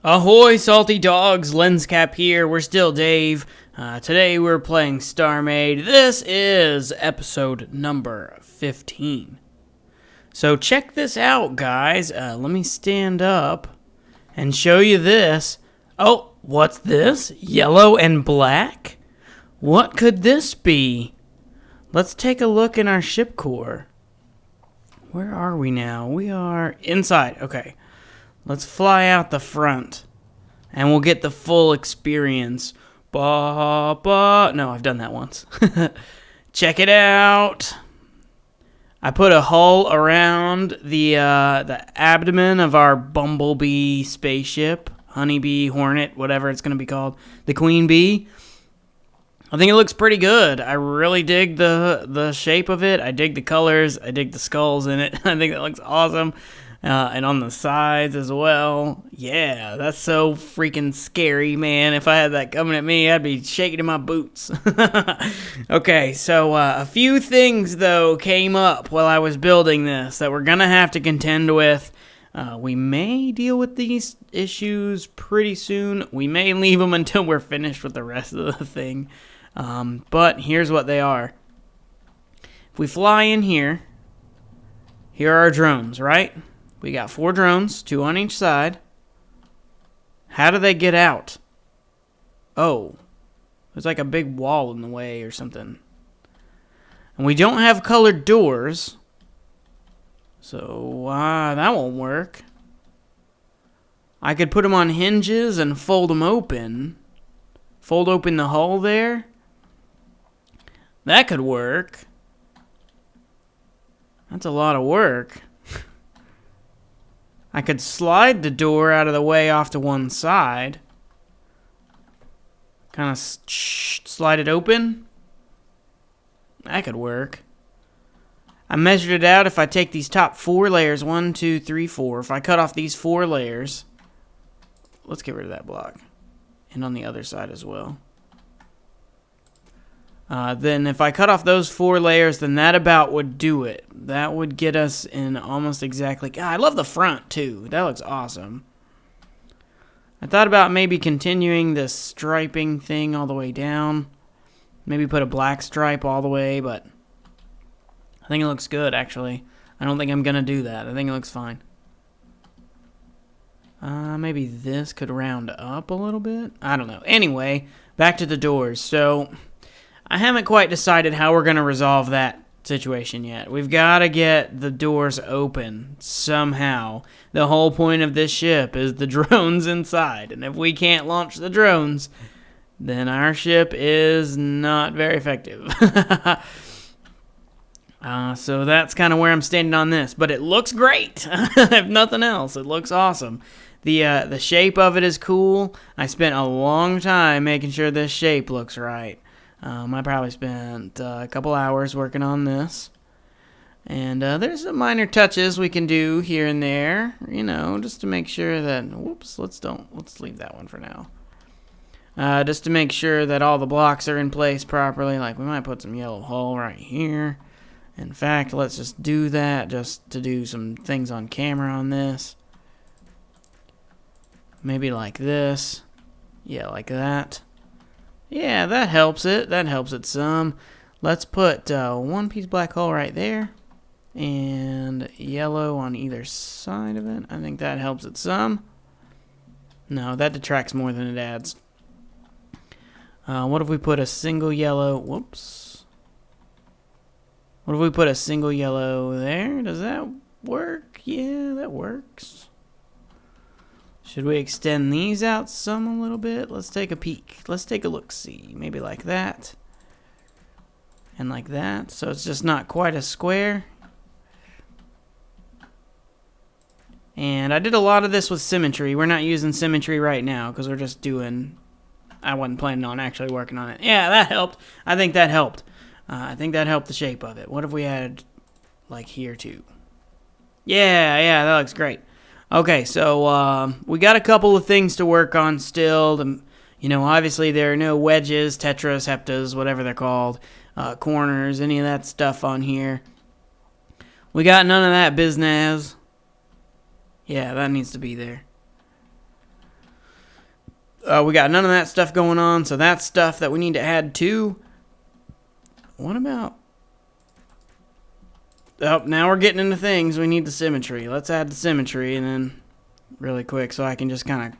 Ahoy, salty dogs! Lenscap here. We're still Dave. Today we're playing StarMade. This is episode number 15. So check this out, guys. Let me stand up and show you this. Oh, what's this? Yellow and black? What could this be? Let's take a look in our ship core. Where are we now? We are inside. Okay. Let's fly out the front, and we'll get the full experience. No, I've done that once. Check it out. I put a hull around the abdomen of our bumblebee spaceship, honeybee, hornet, whatever it's going to be called, the queen bee. I think it looks pretty good. I really dig the shape of it. I dig the colors. I dig the skulls in it. I think that looks awesome. And on the sides as well. Yeah, that's so freaking scary, man. If I had that coming at me, I'd be shaking in my boots. Okay, so a few things, though, came up while I was building this that we're going to have to contend with. We may deal with these issues pretty soon. We may leave them until we're finished with the rest of the thing. But here's what they are. If we fly in here, here are our drones, right? We got 4 drones, 2 on each side. How do they get out? Oh, there's like a big wall in the way or something. And we don't have colored doors. So, that won't work. I could put them on hinges and fold them open. Fold open the hull there. That could work. That's a lot of work. I could slide the door out of the way off to one side. Kind of slide it open. That could work. I measured it out. If I take these top 4 layers, 1, 2, 3, 4. If I cut off these 4 layers. Let's get rid of that block. And on the other side as well. Then if I cut off those 4 layers, then that about would do it. That would get us in almost exactly... God, I love the front, too. That looks awesome. I thought about maybe continuing this striping thing all the way down. Maybe put a black stripe all the way, but... I think it looks good, actually. I don't think I'm going to do that. I think it looks fine. Maybe this could round up a little bit. I don't know. Anyway, back to the doors. So... I haven't quite decided how we're going to resolve that situation yet. We've got to get the doors open somehow. The whole point of this ship is the drones inside. And if we can't launch the drones, then our ship is not very effective. So that's kind of where I'm standing on this. But it looks great. If nothing else, it looks awesome. The shape of it is cool. I spent a long time making sure this shape looks right. I probably spent a couple hours working on this. And there's some minor touches we can do here and there, you know, just to make sure that... Whoops, let's leave that one for now. Just to make sure that all the blocks are in place properly. Like, we might put some yellow hull right here. In fact, let's just do that just to do some things on camera on this. Maybe like this. Yeah, like that. Yeah, that helps it. That helps it some. Let's put 1 piece black hole right there. And yellow on either side of it. I think that helps it some. No, that detracts more than it adds. What if we put a single yellow... Whoops. What if we put a single yellow there? Does that work? Yeah, that works. Should we extend these out some a little bit? Let's take a peek. Let's take a look-see. Maybe like that. And like that. So it's just not quite a square. And I did a lot of this with symmetry. We're not using symmetry right now because we're just doing... I wasn't planning on actually working on it. Yeah, that helped. I think that helped. I think that helped the shape of it. What if we added like here too? Yeah, that looks great. Okay, so we got a couple of things to work on still. You know, obviously there are no wedges, tetras, heptas, whatever they're called, corners, any of that stuff on here. We got none of that business. Yeah, that needs to be there. We got none of that stuff going on, so that's stuff that we need to add too. What about... Oh, now we're getting into things. We need the symmetry. Let's add the symmetry, and then really quick so I can just kind of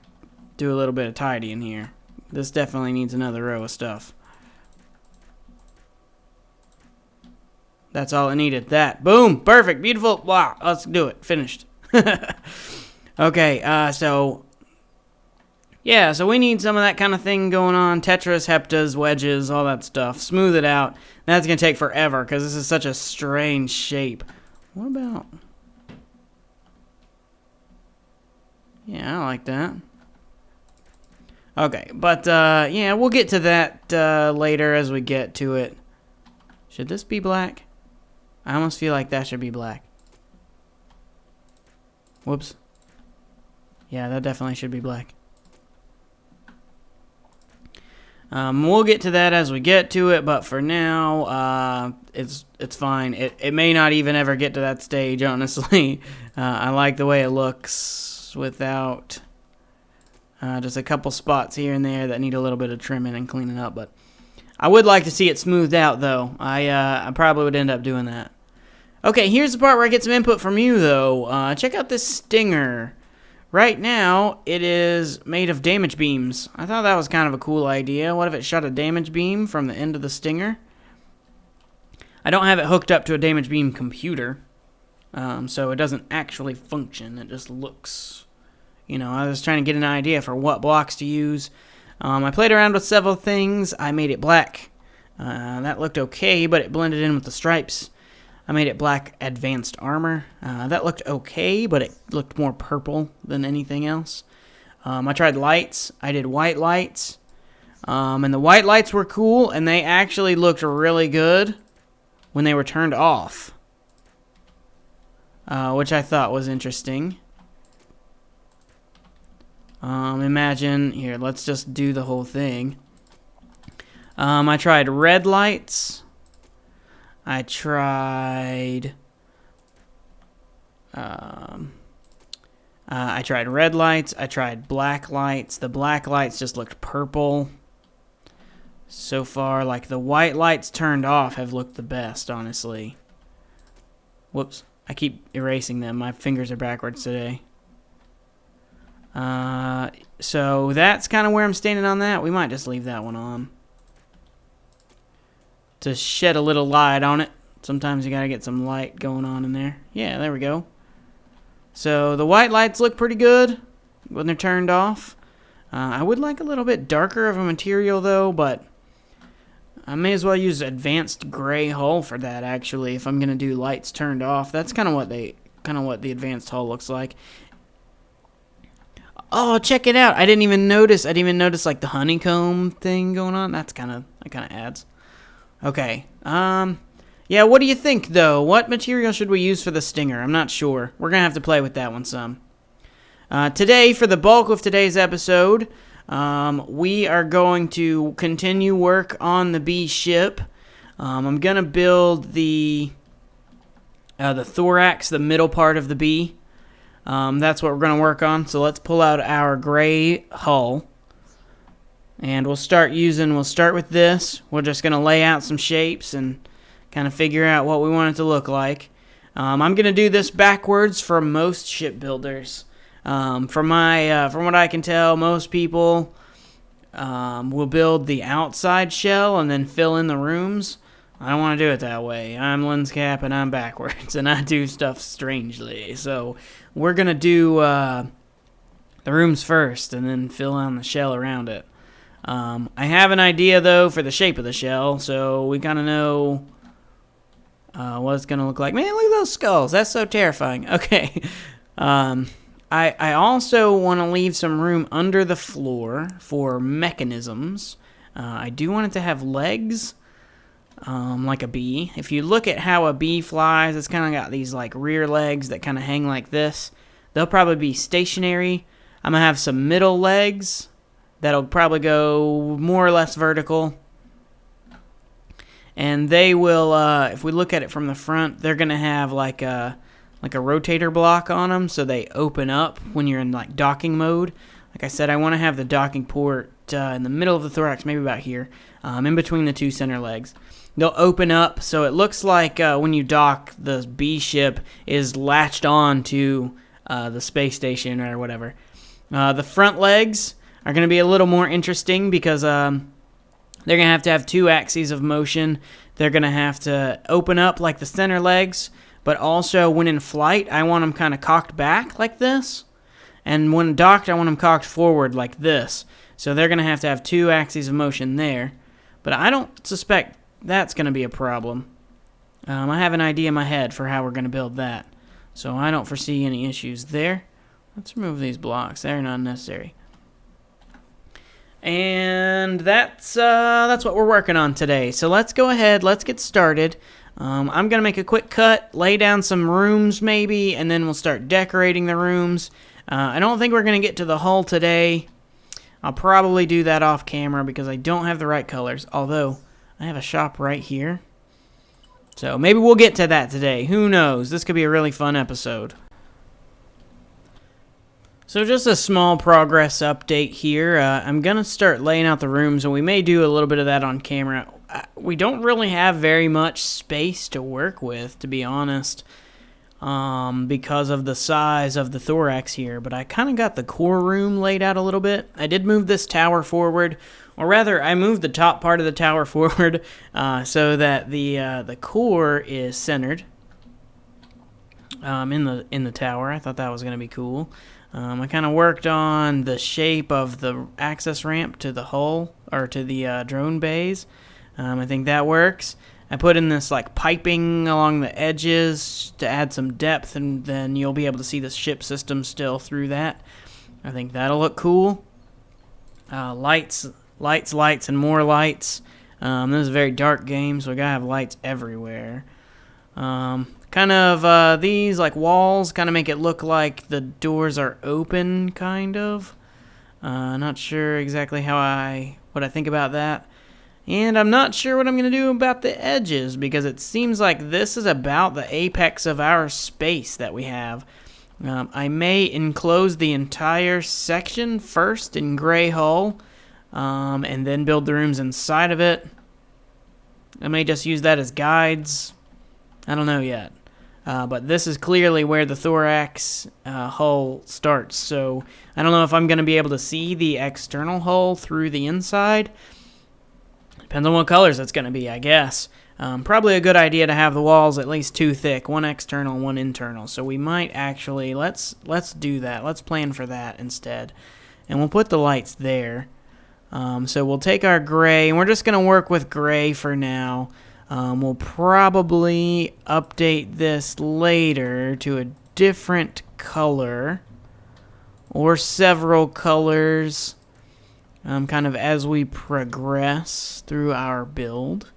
do a little bit of tidying here. This definitely needs another row of stuff. That's all it needed. That. Boom. Perfect. Beautiful. Wow. Let's do it. Finished. Okay, so... Yeah, so we need some of that kind of thing going on. Tetras, heptas, wedges, all that stuff. Smooth it out. That's going to take forever because this is such a strange shape. What about... Yeah, I like that. Okay, but, yeah, we'll get to that later as we get to it. Should this be black? I almost feel like that should be black. Whoops. Yeah, that definitely should be black. We'll get to that as we get to it, but for now, it's fine. It may not even ever get to that stage, honestly. I like the way it looks without just a couple spots here and there that need a little bit of trimming and cleaning up, but I would like to see it smoothed out, though. I probably would end up doing that. Okay, here's the part where I get some input from you, though. Check out this stinger. Right now, it is made of damage beams. I thought that was kind of a cool idea. What if it shot a damage beam from the end of the stinger? I don't have it hooked up to a damage beam computer, so it doesn't actually function. It just looks, you know, I was trying to get an idea for what blocks to use. I played around with several things. I made it black. That looked okay, but it blended in with the stripes. I made it black advanced armor. That looked okay, but it looked more purple than anything else. I tried lights. I did white lights. And the white lights were cool, and they actually looked really good when they were turned off. Which I thought was interesting. Imagine, here, let's just do the whole thing. I tried red lights. I tried red lights. I tried black lights. The black lights just looked purple. So far, like the white lights turned off have looked the best, honestly. Whoops. I keep erasing them. My fingers are backwards today. So that's kind of where I'm standing on that. We might just leave that one on to shed a little light on it. Sometimes you gotta get some light going on in there. Yeah, there we go. So the white lights look pretty good when they're turned off. I would like a little bit darker of a material though, but I may as well use advanced gray hull for that actually if I'm gonna do lights turned off. That's kind of what the advanced hull looks like. Oh, check it out! I didn't even notice like the honeycomb thing going on. That kind of adds. Okay. Yeah, what do you think, though? What material should we use for the stinger? I'm not sure. We're going to have to play with that one some. Today, for the bulk of today's episode, we are going to continue work on the bee ship. I'm going to build the thorax, the middle part of the bee. That's what we're going to work on. So let's pull out our gray hull. And we'll start with this. We're just going to lay out some shapes and kind of figure out what we want it to look like. I'm going to do this backwards for most shipbuilders. From what I can tell, most people will build the outside shell and then fill in the rooms. I don't want to do it that way. I'm Lenscap and I'm backwards and I do stuff strangely. So we're going to do the rooms first and then fill in the shell around it. I have an idea, though, for the shape of the shell, so we kind of know what it's going to look like. Man, look at those skulls. That's so terrifying. Okay. I also want to leave some room under the floor for mechanisms. I do want it to have legs, like a bee. If you look at how a bee flies, it's kind of got these like rear legs that kind of hang like this. They'll probably be stationary. I'm going to have some middle legs that'll probably go more or less vertical. And they will, if we look at it from the front, they're going to have like a rotator block on them, so they open up when you're in like docking mode. Like I said, I want to have the docking port in the middle of the thorax, maybe about here, in between the two center legs. They'll open up, so it looks like when you dock, the B ship is latched on to the space station or whatever. The front legs are going to be a little more interesting because they're going to have 2 axes of motion. They're going to have to open up like the center legs, but also when in flight, I want them kind of cocked back like this. And when docked, I want them cocked forward like this. So they're going to have 2 axes of motion there. But I don't suspect that's going to be a problem. I have an idea in my head for how we're going to build that. So I don't foresee any issues there. Let's remove these blocks. They're not necessary. And that's what we're working on today. So let's go ahead. Let's get started. I'm going to make a quick cut, lay down some rooms maybe, and then we'll start decorating the rooms. I don't think we're going to get to the hull today. I'll probably do that off camera because I don't have the right colors. Although, I have a shop right here. So maybe we'll get to that today. Who knows? This could be a really fun episode. So just a small progress update here. I'm going to start laying out the rooms, and we may do a little bit of that on camera. We don't really have very much space to work with, to be honest, because of the size of the thorax here. But I kind of got the core room laid out a little bit. I did move this tower forward, or rather, I moved the top part of the tower forward so that the core is centered in the tower. I thought that was going to be cool. I kind of worked on the shape of the access ramp to the hull, or to the drone bays. I think that works. I put in this like piping along the edges to add some depth, and then you'll be able to see the ship system still through that. I think that'll look cool. Lights, and more lights. This is a very dark game, so we gotta have lights everywhere. These like walls kind of make it look like the doors are open, kind of. Not sure exactly what I think about that. And I'm not sure what I'm going to do about the edges, because it seems like this is about the apex of our space that we have. I may enclose the entire section first in gray hull, and then build the rooms inside of it. I may just use that as guides. I don't know yet. But this is clearly where the thorax hull starts. So I don't know if I'm going to be able to see the external hull through the inside. Depends on what colors it's going to be, I guess. Probably a good idea to have the walls at least 2 thick, 1 external and 1 internal. So we might actually, let's do that. Let's plan for that instead. And we'll put the lights there. So we'll take our gray, and we're just going to work with gray for now. We'll probably update this later to a different color, or several colors, kind of as we progress through our build.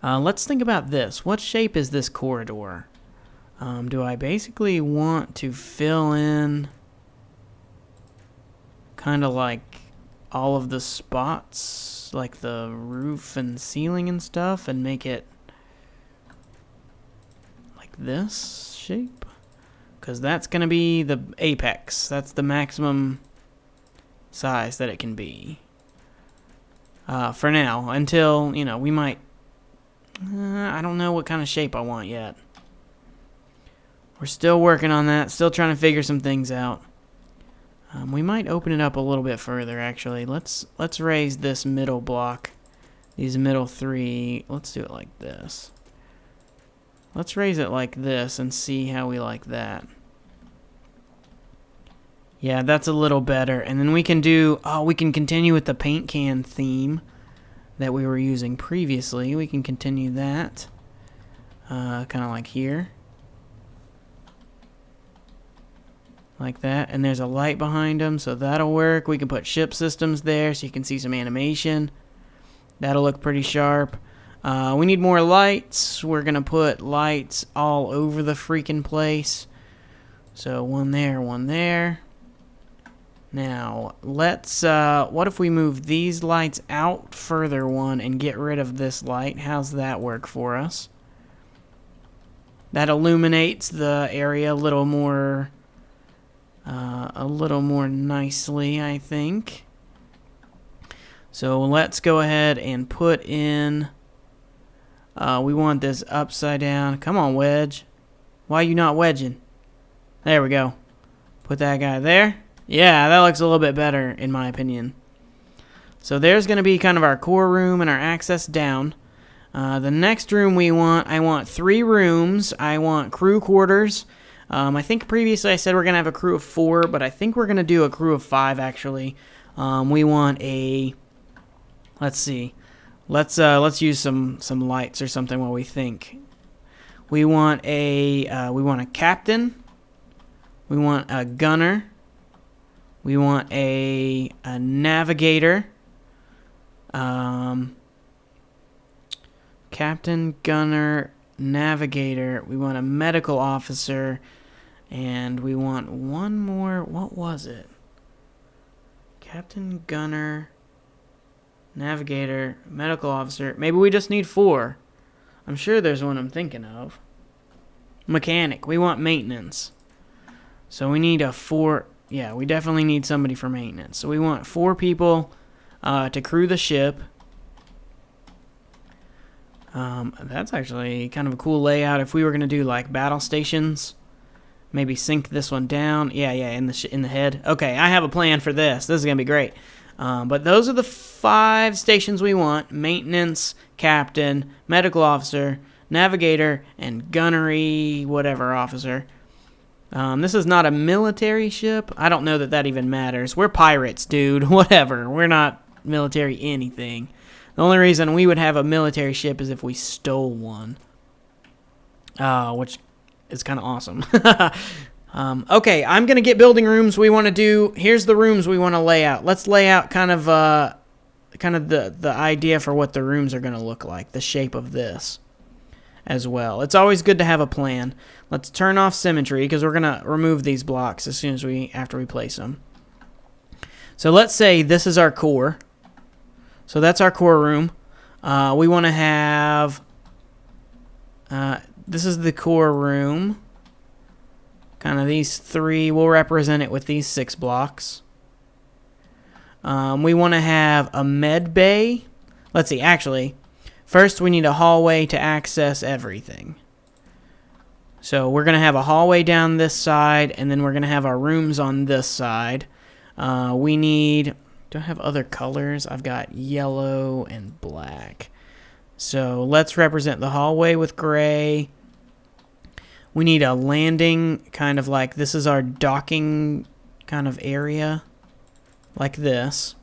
Let's think about this. What shape is this corridor? Do I basically want to fill in kind of like all of the spots, like the roof and ceiling and stuff, and make it like this shape? Because that's going to be the apex. That's the maximum size that it can be. For now, until, we might... I don't know what kind of shape I want yet. We're still working on that, still trying to figure some things out. We might open it up a little bit further, actually. Let's raise this middle block. These middle 3. Let's do it like this. Let's raise it like this and see how we like that. Yeah, that's a little better. And then we can we can continue with the paint can theme that we were using previously. We can continue that. Kind of like here. Like that. And there's a light behind them, so that'll work. We can put ship systems there so you can see some animation. That'll look pretty sharp. We need more lights. We're going to put lights all over the freaking place. So one there, one there. Now, let's, what if we move these lights out further one and get rid of this light? How's that work for us? That illuminates the area a little more a little more nicely, I think. So let's go ahead and put in, we want this upside down. Come on, wedge. Why are you not wedging? There we go. Put that guy there. Yeah, that looks a little bit better, in my opinion. So there's going to be kind of our core room and our access down. The next room I want 3 rooms. I want crew quarters. I think previously I said we're going to have a crew of 4, but I think we're going to do a crew of 5, actually. We want a... Let's see. Let's use some lights or something while we think. We want a captain. We want a gunner. We want a navigator. Captain, gunner, navigator. We want a medical officer. And we want one more. What was it? Captain, gunner, navigator, medical officer. Maybe we just need 4. I'm sure there's one I'm thinking of. Mechanic. We want maintenance. So we need a 4. Yeah, we definitely need somebody for maintenance. So we want 4 people to crew the ship. That's actually kind of a cool layout. If we were going to do like battle stations, maybe sink this one down. Yeah, in the head. Okay, I have a plan for this. This is going to be great. But those are the 5 stations we want: maintenance, captain, medical officer, navigator, and gunnery whatever officer. This is not a military ship. I don't know that even matters. We're pirates, dude. Whatever. We're not military anything. The only reason we would have a military ship is if we stole one. Which is kind of awesome. Okay, I'm going to get building rooms we want to do. Here's the rooms we want to lay out. Let's lay out kind of the idea for what the rooms are going to look like. The shape of this as well. It's always good to have a plan. Let's turn off symmetry because we're going to remove these blocks as soon as after we place them. So let's say this is our core. So that's our core room. We want to have... this is the core room. Kind of these 3. We'll represent it with these 6 blocks. We want to have a med bay. Let's see, actually, first we need a hallway to access everything. So we're going to have a hallway down this side, and then we're going to have our rooms on this side. We need... Do I have other colors? I've got yellow and black. So let's represent the hallway with gray. We need a landing, kind of like this is our docking kind of area. Like this.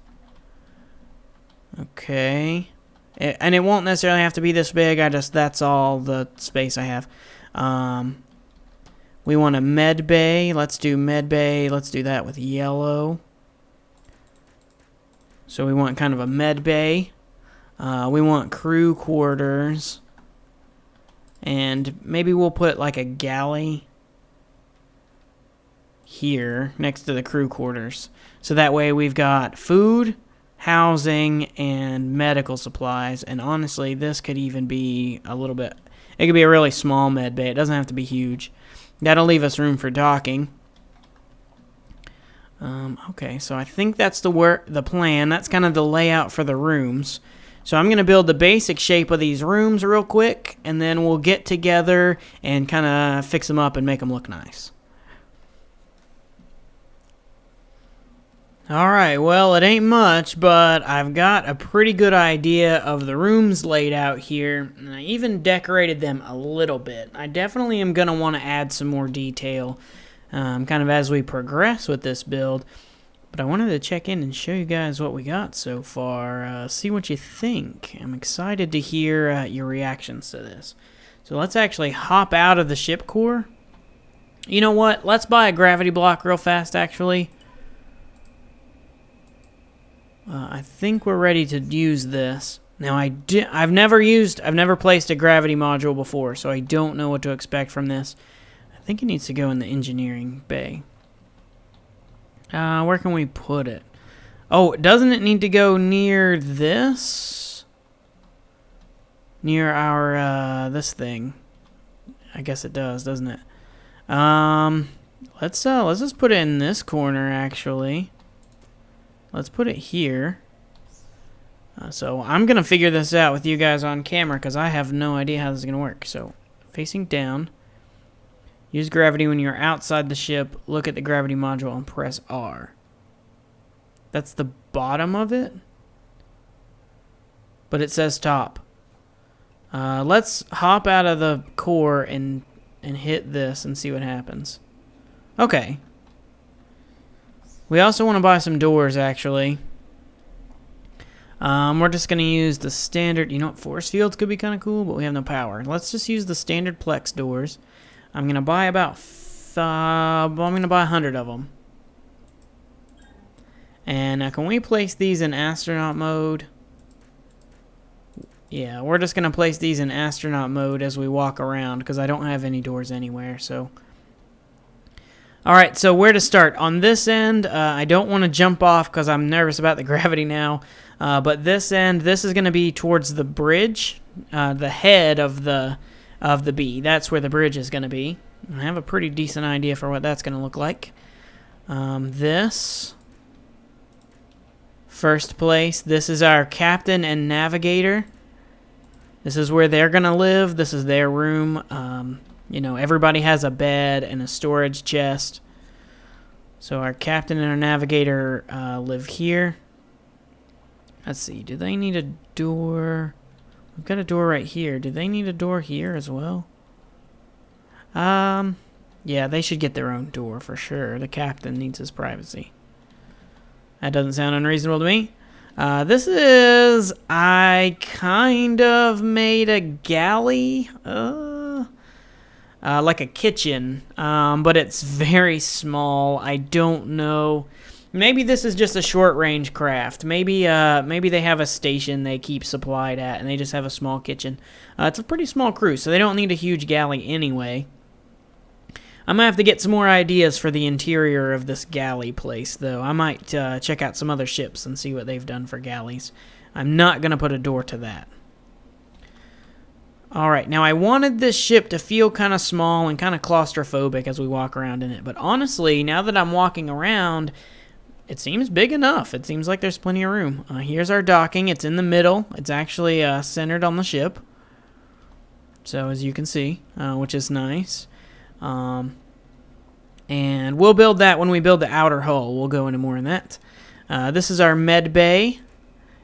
Okay. And it won't necessarily have to be this big. That's all the space I have. We want a med bay. Let's do med bay. Let's do that with yellow. So we want kind of a med bay. We want crew quarters. And maybe we'll put like a galley here next to the crew quarters. So that way we've got food, housing, and medical supplies. And honestly, this could even be a little bit... It could be a really small med bay. It doesn't have to be huge. That'll leave us room for docking. Okay, so I think that's the plan. That's kind of the layout for the rooms. So I'm going to build the basic shape of these rooms real quick, and then we'll get together and kind of fix them up and make them look nice. Alright, well, it ain't much, but I've got a pretty good idea of the rooms laid out here, and I even decorated them a little bit. I definitely am going to want to add some more detail kind of as we progress with this build. But I wanted to check in and show you guys what we got so far, see what you think. I'm excited to hear your reactions to this. So let's actually hop out of the ship core. You know what? Let's buy a gravity block real fast, actually. I think we're ready to use this. Now, I've never placed a gravity module before, so I don't know what to expect from this. I think it needs to go in the engineering bay. Where can we put it? Oh, doesn't it need to go near this? Near our, this thing. I guess it does, doesn't it? Let's just put it in this corner, actually. Let's put it here. So I'm going to figure this out with you guys on camera because I have no idea how this is going to work. So facing down. Use gravity when you're outside the ship. Look at the gravity module and press R. That's the bottom of it. But it says top. Let's hop out of the core and hit this and see what happens. Okay. We also want to buy some doors, actually. We're just going to use the standard... You know what? Force fields could be kind of cool, but we have no power. Let's just use the standard Plex doors. I'm going to buy about... I'm going to buy 100 of them. And can we place these in astronaut mode? Yeah, we're just going to place these in astronaut mode as we walk around because I don't have any doors anywhere, so... Alright, so where to start? On this end, I don't want to jump off because I'm nervous about the gravity now. But this end, this is going to be towards the bridge, the head of the bee. That's where the bridge is going to be. I have a pretty decent idea for what that's going to look like. This, first place, this is our captain and navigator. This is where they're going to live. This is their room. You know, everybody has a bed and a storage chest. So our captain and our navigator live here. Let's see, do they need a door? We've got a door right here. Do they need a door here as well? Yeah, they should get their own door for sure. The captain needs his privacy. That doesn't sound unreasonable to me. This is... I kind of made a galley. Like a kitchen, but it's very small. I don't know. Maybe this is just a short-range craft. Maybe they have a station they keep supplied at, and they just have a small kitchen. It's a pretty small crew, so they don't need a huge galley anyway. I'm going to have to get some more ideas for the interior of this galley place, though. I might check out some other ships and see what they've done for galleys. I'm not going to put a door to that. Alright, now I wanted this ship to feel kind of small and kind of claustrophobic as we walk around in it. But honestly, now that I'm walking around, it seems big enough. It seems like there's plenty of room. Here's our docking. It's in the middle. It's actually centered on the ship. So as you can see, which is nice. And we'll build that when we build the outer hull. We'll go into more in that. This is our med bay.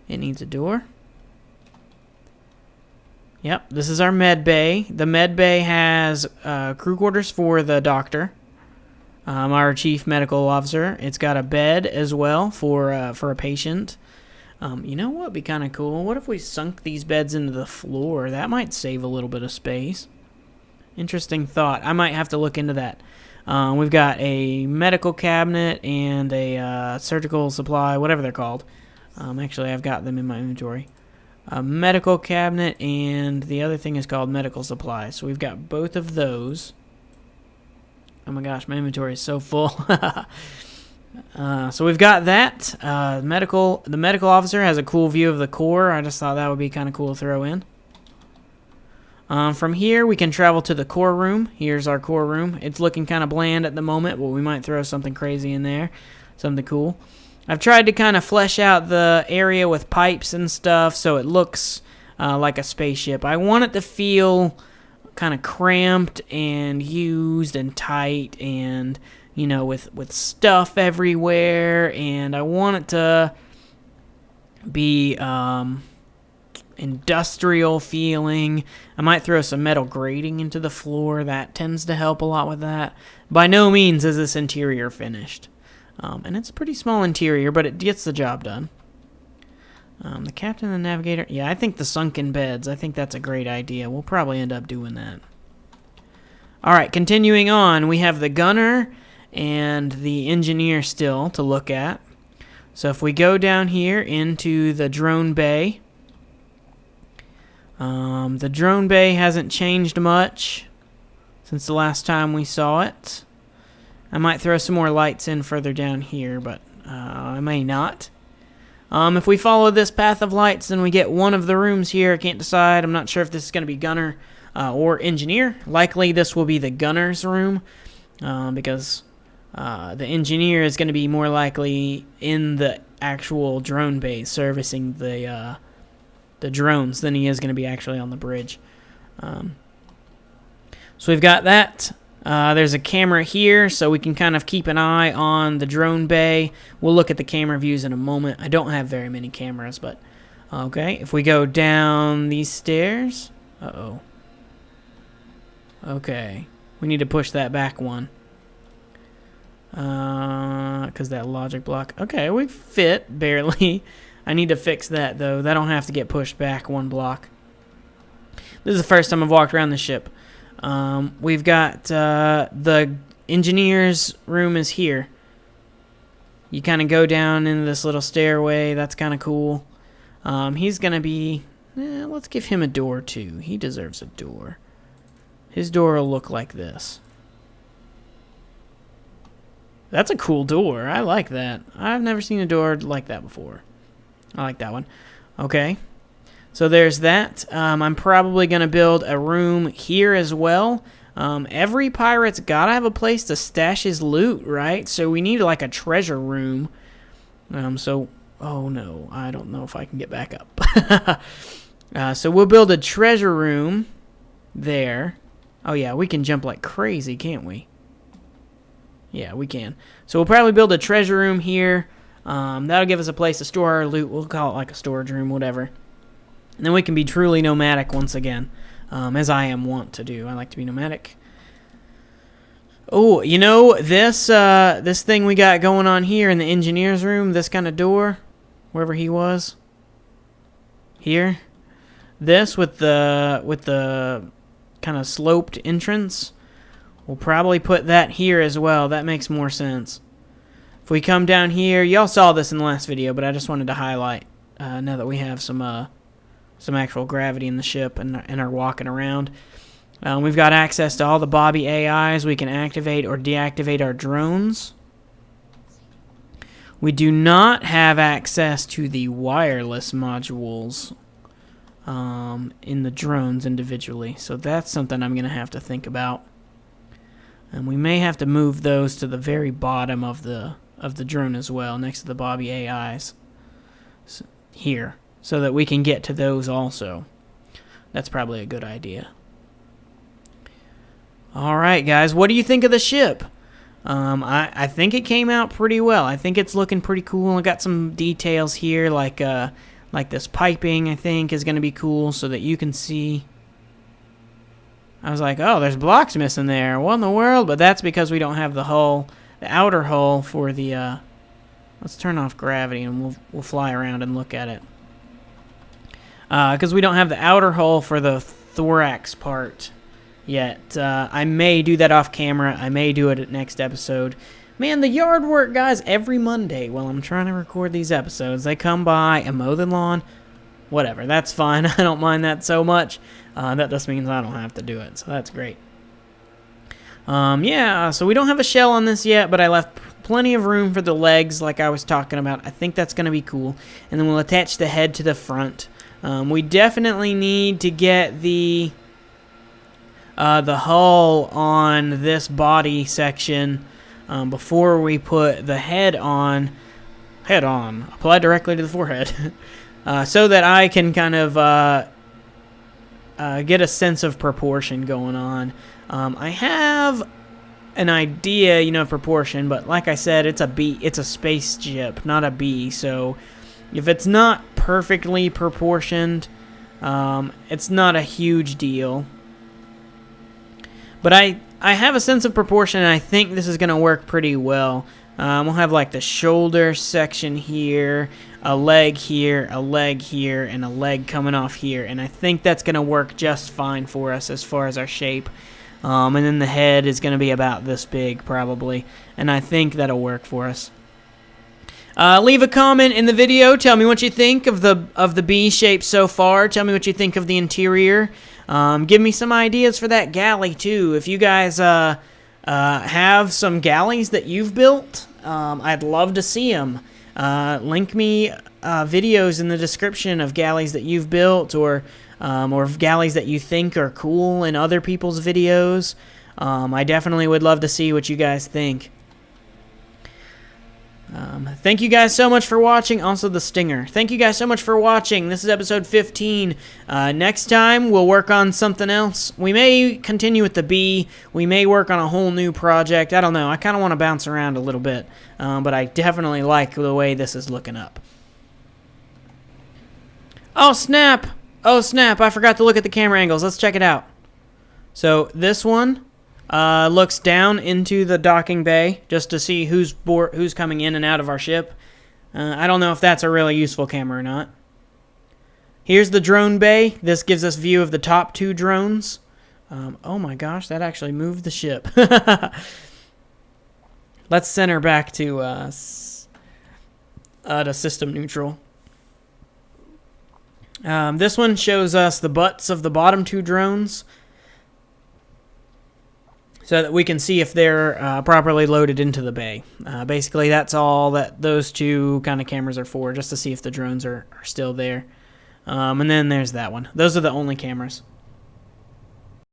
It needs a door. Yep, this is our med bay. The med bay has crew quarters for the doctor, our chief medical officer. It's got a bed as well for a patient. You know what would be kind of cool? What if we sunk these beds into the floor? That might save a little bit of space. Interesting thought. I might have to look into that. We've got a medical cabinet and a surgical supply, whatever they're called. Actually, I've got them in my inventory. A medical cabinet, and the other thing is called medical supplies. So we've got both of those. Oh my gosh, my inventory is so full. So we've got that. The medical officer has a cool view of the core. I just thought that would be kind of cool to throw in. From here, we can travel to the core room. Here's our core room. It's looking kind of bland at the moment, but we might throw something crazy in there. Something cool. I've tried to kind of flesh out the area with pipes and stuff so it looks like a spaceship. I want it to feel kind of cramped and used and tight and, you know, with stuff everywhere. And I want it to be industrial feeling. I might throw some metal grating into the floor. That tends to help a lot with that. By no means is this interior finished. And it's a pretty small interior, but it gets the job done. The captain and the navigator. Yeah, I think the sunken beds. I think that's a great idea. We'll probably end up doing that. Alright, continuing on. We have the gunner and the engineer still to look at. So if we go down here into the drone bay. The drone bay hasn't changed much since the last time we saw it. I might throw some more lights in further down here, but I may not. If we follow this path of lights, then we get one of the rooms here. I can't decide. I'm not sure if this is going to be gunner or engineer. Likely this will be the gunner's room because The engineer is going to be more likely in the actual drone base servicing the drones than he is going to be actually on the bridge. So we've got that. There's a camera here, so we can kind of keep an eye on the drone bay. We'll look at the camera views in a moment. I don't have very many cameras, but okay. If we go down these stairs, okay, we need to push that back one. Because that logic block. Okay, we fit barely. I need to fix that though. That don't have to get pushed back one block. This is the first time I've walked around the ship. We've got the engineer's room is here. You kind of go down into this little stairway. That's kind of cool. He's gonna be. Let's give him a door too. He deserves a door. His door will look like this. That's a cool door. I like that. I've never seen a door like that before. I like that one. Okay. So there's that. I'm probably going to build a room here as well. Every pirate's got to have a place to stash his loot, right? So we need like a treasure room. Oh no. I don't know if I can get back up. So we'll build a treasure room there. Oh yeah, we can jump like crazy, can't we? Yeah, we can. So we'll probably build a treasure room here. That'll give us a place to store our loot. We'll call it like a storage room, whatever. And then we can be truly nomadic once again, as I am wont to do. I like to be nomadic. Oh, you know, this thing we got going on here in the engineer's room, this kind of door, wherever he was. Here. This with the kind of sloped entrance. We'll probably put that here as well. That makes more sense. If we come down here, y'all saw this in the last video, but I just wanted to highlight now that we have some actual gravity in the ship and are walking around. We've got access to all the Bobby AIs. We can activate or deactivate our drones. We do not have access to the wireless modules in the drones individually, so that's something I'm going to have to think about. And we may have to move those to the very bottom of the drone as well, next to the Bobby AIs here, so that we can get to those also. That's probably a good idea. All right, guys, what do you think of the ship? I think it came out pretty well. I think it's looking pretty cool. I got some details here, like this piping. I think is going to be cool, so that you can see. I was like, oh, there's blocks missing there. What in the world? But that's because we don't have the hull, the outer hull for the. Let's turn off gravity and we'll fly around and look at it. Because we don't have the outer hull for the thorax part yet. I may do that off camera. I may do it at next episode. Man, the yard work, guys, every Monday while I'm trying to record these episodes. They come by and mow the lawn. Whatever, that's fine. I don't mind that so much. That just means I don't have to do it, so that's great. Yeah, so we don't have a shell on this yet, but I left plenty of room for the legs like I was talking about. I think that's going to be cool. And then we'll attach the head to the front. We definitely need to get the hull on this body section before we put the head on. Apply directly to the forehead. So that I can kind of get a sense of proportion going on. I have an idea, of proportion, but like I said, it's a spaceship, not a bee. So if it's not perfectly proportioned, it's not a huge deal. But I have a sense of proportion, and I think this is going to work pretty well. We'll have like the shoulder section here, a leg here, a leg here, and a leg coming off here. And I think that's going to work just fine for us as far as our shape. And then the head is going to be about this big probably. And I think that'll work for us. Leave a comment in the video. Tell me what you think of the bee shape so far. Tell me what you think of the interior. Give me some ideas for that galley too. If you guys have some galleys that you've built, I'd love to see them. Link me videos in the description of galleys that you've built, or galleys that you think are cool in other people's videos. I definitely would love to see what you guys think. Thank you guys so much for watching. Also the stinger. Thank you guys so much for watching. This is episode 15. Next time, we'll work on something else. We may continue with the bee. We may work on a whole new project. I don't know. I kind of want to bounce around a little bit. But I definitely like the way this is looking up. Oh, snap. Oh, snap. I forgot to look at the camera angles. Let's check it out. So this one looks down into the docking bay just to see who's coming in and out of our ship. I don't know if that's a really useful camera or not. Here's the drone bay. This gives us view of the top 2 drones. Oh my gosh, that actually moved the ship. Let's center back to system neutral. This one shows us the butts of the bottom 2 drones so that we can see if they're properly loaded into the bay. Basically, that's all that those 2 kind of cameras are for, just to see if the drones are still there. And then there's that one. Those are the only cameras.